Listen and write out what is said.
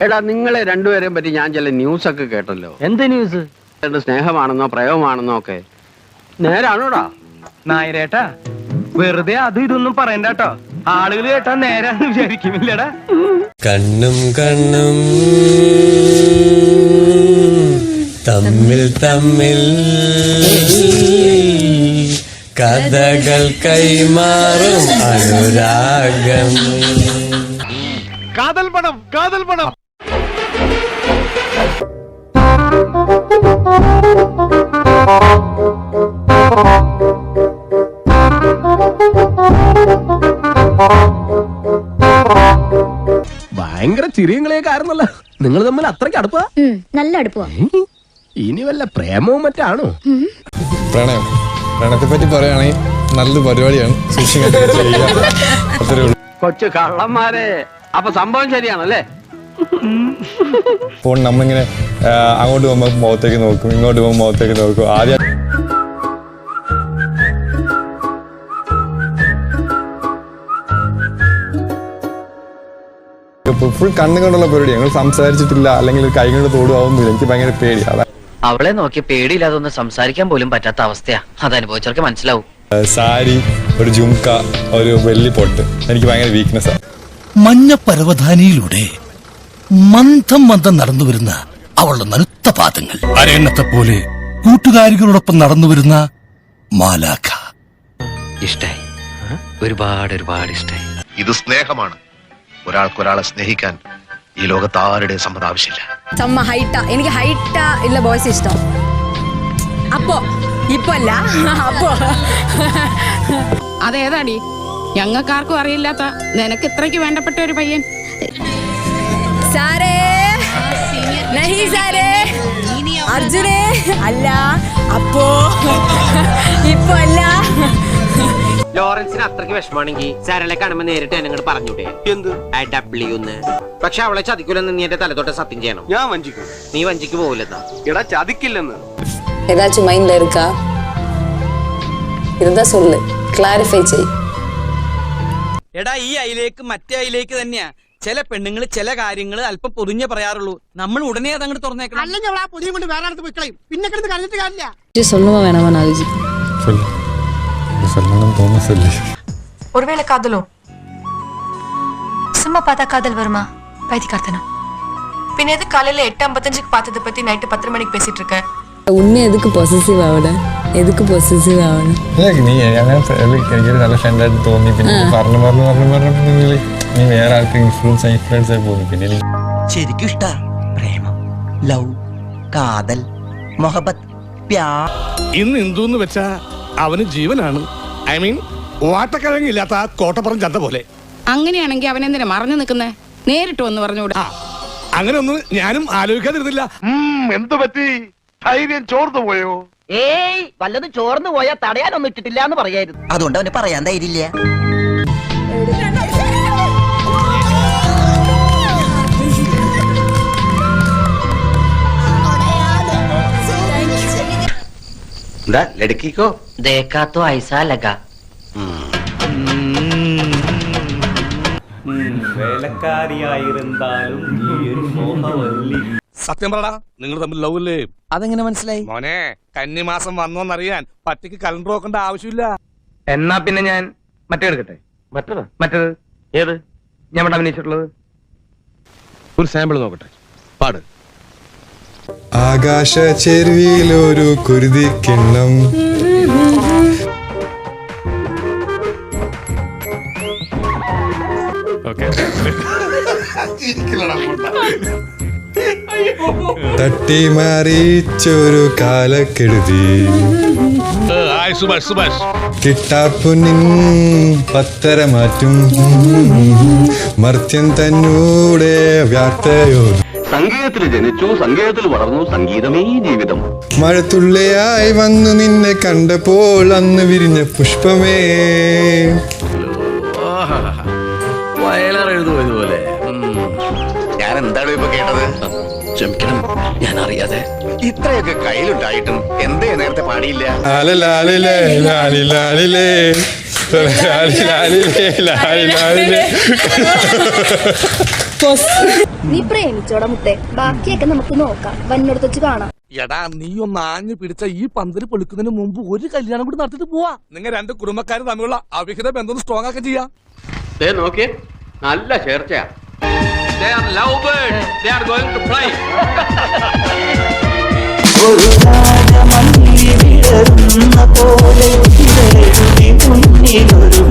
എടാ നിങ്ങളെ രണ്ടുപേരെയും പറ്റി ഞാൻ ചില ന്യൂസൊക്കെ കേട്ടല്ലോ. എന്ത് ന്യൂസ്? സ്നേഹമാണെന്നോ പ്രേമമാണെന്നോ ഒക്കെ നേരാണോടാ? നായരേട്ടാ വെറുതെ അതും ഇതൊന്നും പറയണ്ടോ, ആളുകൾ കേട്ടാ നേരാന്ന് വിചാരിക്കുന്നില്ലടാ. കണ്ണും കണ്ണും തമ്മിൽ തമ്മിൽ കഥകൾ കൈമാറും അനുരാഗം. കാതൽ പണം, കാതൽ പണം. ഭയങ്കര ചിരിയങ്ങളെയൊക്കെ ആയിരുന്നല്ലോ നിങ്ങൾ തമ്മിൽ അത്രയ്ക്ക് അടുപ്പാ? നല്ല അടുപ്പാ. ഇനി വല്ല പ്രേമവും മറ്റാണോ? പ്രണയം, പ്രണയത്തെ പറ്റി പറയുകയാണെങ്കിൽ നല്ലൊരു പരിപാടിയാണ്. കൊച്ചു കള്ളന്മാരെ, അപ്പൊ സംഭവം ശരിയാണല്ലേ? ഫോൺ നമ്മളിങ്ങനെ അങ്ങോട്ട് പോകുമ്പോൾ മുഖത്തേക്ക് നോക്കും, ഇങ്ങോട്ട് പോകുമ്പോൾ മുഖത്തേക്ക് നോക്കും. ആദ്യം ഫുൾ കണ്ണുകൊണ്ടുള്ള പരിപാടി. ഞങ്ങൾ സംസാരിച്ചിട്ടില്ല, അല്ലെങ്കിൽ കൈ കൊണ്ട് തോടുവാകുന്നില്ല. എനിക്ക് ഭയങ്കര പേടി. അവളെ നോക്കി പേടിയില്ലാതെ ഒന്ന് സംസാരിക്കാൻ പോലും പറ്റാത്ത അവസ്ഥയാ. അത് അനുഭവിച്ചവർക്ക് മനസ്സിലാവും. സാരി, ഒരു ജുംക്ക, ഒരു വെള്ളി പൊട്ട് എനിക്ക് ഭയങ്കര വീക്ക്നെസ് ആണ്. മഞ്ഞ പരവധാനിയിലൂടെ മന്ദം മന്ദം നടന്നു വരുന്ന അവളുടെ നനുത്ത പാദങ്ങൾ, അരയണ്ണത്തെ പോലെ കൂട്ടുകാരികളോടൊപ്പം നടന്നു വരുന്ന മാലാഖ. ഇഷ്ടായി, ഒരുപാട് ഒരുപാട് ഇഷ്ടായി. ഇത് സ്നേഹമാണ്. ഒരാൾക്കൊരാളെ സ്നേഹിക്കാൻ ഈ ലോകത്ത് ആരുടെ സമ്മതം ആവശ്യമില്ല. എനിക്ക് ഹൈറ്റാ ഇല്ല ബോയ്സ് ഇഷ്ടം. അപ്പോ ഇപ്പൊ അല്ല, അപ്പോ അതേതാടി ഞങ്ങൾക്കാർക്കും അറിയില്ലാത്ത നിനക്ക് ഇത്രയ്ക്ക് വേണ്ടപ്പെട്ട ഒരു പയ്യൻ? സാരേ നഹി സാരേ അർജുനേ അല്ല, അപ്പോ ഇപ്പൊ അല്ല. ലോറൻസിന് അത്രയ്ക്ക് വിഷമാണെങ്കിൽ സാരളെ കാണുമ്പോ നേരിട്ട് എന്നോട് പറഞ്ഞൂടെ എന്ത് ഡബ്ല്യൂന്ന്. പക്ഷെ അവളെ ചതിക്കൂലെന്ന് നീ എന്റെ തലത്തോട്ട് സത്യം ചെയ്യണം. ഞാൻ വഞ്ചിക്കും. നീ വഞ്ചിക്ക് പോവില്ലെന്നാ? എടാ ചതിക്കില്ലെന്ന്. ഏതാച്ചും മൈൻഡിൽ இருக்கா? ഇതാ சொல்லு, ക്ലാരിഫൈ ചെയ്. എടാ ഈ ഐലേക്ക് മറ്റേ ഐലേക്ക് തന്നെയാ. ചില പെണ്ണുങ്ങൾ ചില കാര്യങ്ങൾ അല്പം പൊതിഞ്ഞേ പറയാറുള്ളൂ. നമ്മൾ ഉടനെ അതങ്ങോട്ട് തുറന്നേക്കണം. അല്ലെങ്കിൽ അവൾ ആ പൊതിയും കൊണ്ട് വേറെ അടുത്ത് പോയി കളയും. പിന്നെ കിടന്ന് കരഞ്ഞിട്ട് കാര്യമില്ല. சொல்லுமா வேணாமா நாகஜி? ஒருவேளை காதலோ? சும்மா பார்த்தா காதல் வருமா? பைத்தியக்காரத்தனம். பின்ன எது காலையில 8:55 பார்த்ததை பத்தி நைட்டு 10 மணிக்கு பேசிட்டு இருக்க? உன்னை எதுக்கு பொசசிவ் ஆவட? எதுக்கு பொസസീവ് ആവണം? നീ എനിക്കൊരു നല്ല ഫ്രണ്ടായിട്ട് തോന്നി. പിന്നെ പറഞ്ഞു നീ വേറെ ആൾക്ക് ഇൻഫ്ലുവൻസ് ആയി പോകുന്നു. പിന്നെ ശരിക്കും ഇഷ്ട പ്രേമം, ലവ്, കാതൽ, മൊഹബത്ത്, പ്യാർ. ഇന്ന് എന്തുന്ന് വെച്ചാ അവന് ജീവനാണ്. ഐ മീൻ വാട്ടക്കിഴങ്ങില്ലാത്ത ആ കോട്ടപ്പുറം ചന്ത പോലെ. അങ്ങനെയാണെങ്കിൽ അവൻ എന്തിനാ മറഞ്ഞു നിൽക്കുന്നേ? നേരിട്ട് വന്ന് പറഞ്ഞുകൂടെ? അങ്ങനെ ഒന്നും ഞാനും ആലോചിക്കാതിരുന്നില്ല. എന്തു പറ്റി? ധൈര്യം ചോർന്നു പോയോ? ഏയ് വല്ലതും ചോർന്നു പോയാൽ തടയാനൊന്നും ഇട്ടിട്ടില്ല എന്ന് പറയായിരുന്നു. അതുകൊണ്ട് അവന് പറയാൻ ധൈര്യമില്ല. ലടുക്കിക്കോ देखा तो ऐसा लगा. വേലക്കാരിയായിരുന്നാലും ഈ ഒരു മോഹവല്ലി. സത്യം പറടാ, നിങ്ങൾ തമ്മിൽ ലവ് അല്ലേ? അതെങ്ങനെ മനസ്സിലായി? മോനെ കന്നിമാസം വന്നോന്നറിയാൻ പട്ടിക്ക് കലണ്ടർ നോക്കേണ്ട ആവശ്യമില്ല. എന്നാ പിന്നെ ഞാൻ മറ്റേ എടുക്കട്ടെ? മറ്റേത് ഏത്? ഞാൻ ഇവിടെ അഭിനയിച്ചിട്ടുള്ളത് ഒരു സാമ്പിൾ നോക്കട്ടെ, പാട്. ആകാശ ചെരുവിലൊരു കുരുതി കിണ്ണം, തട്ടിമാറിച്ചൊരു കാലക്കെടുതി, കിട്ടാപ്പൊന്നിൻ പത്തര മാറ്റും മർത്യൻ തന്നൂടെ വ്യാപ്തയോ. സംഗീതത്തിൽ ജനിച്ചു, സംഗീതത്തിൽ വളർന്നു, സംഗീതമേ ജീവിതം. മഴത്തുള്ളിയായി വന്നു നിന്നെ കണ്ടപ്പോൾ അന്ന് വിരിഞ്ഞ പുഷ്പമേ. വയലാറെഴുതുപോലെ. ഞാൻ എന്താണ് ഇപ്പൊ കേട്ടത്? ക്ഷമിക്കണം, ഞാൻ അറിയാതെ. ഇത്രയൊക്കെ കയ്യിലുണ്ടായിട്ടും എന്തേ നേരത്തെ പാടിയില്ല? ലാലിലേ ലാലിലേ നീ പ്രേമിച്ചോടാ മുത്തേ, ബാക്കിയൊക്കെ നമുക്ക് നോക്കാം, വന്നിടത്ത് വെച്ച് കാണാം. എടാ നീ ഒന്ന് ആഞ്ഞു പിടിച്ച ഈ പന്തല് പൊളിക്കുന്നതിന് മുമ്പ് ഒരു കല്യാണം കൂടി നടത്തിട്ട് പോവാ. നിങ്ങൾ രണ്ട് കുടുംബക്കാരും തമ്മിലുള്ള അവിഹിത ബന്ധം സ്ട്രോങ് ആക്കി ചെയ്യാം. നോക്കിയേ, നല്ല ചേർച്ചയാ. They are lovebirds. They are going to fly. ഒരു രാജമല്ലി വിടരുന്ന പോലെ മുന്നിലൊരു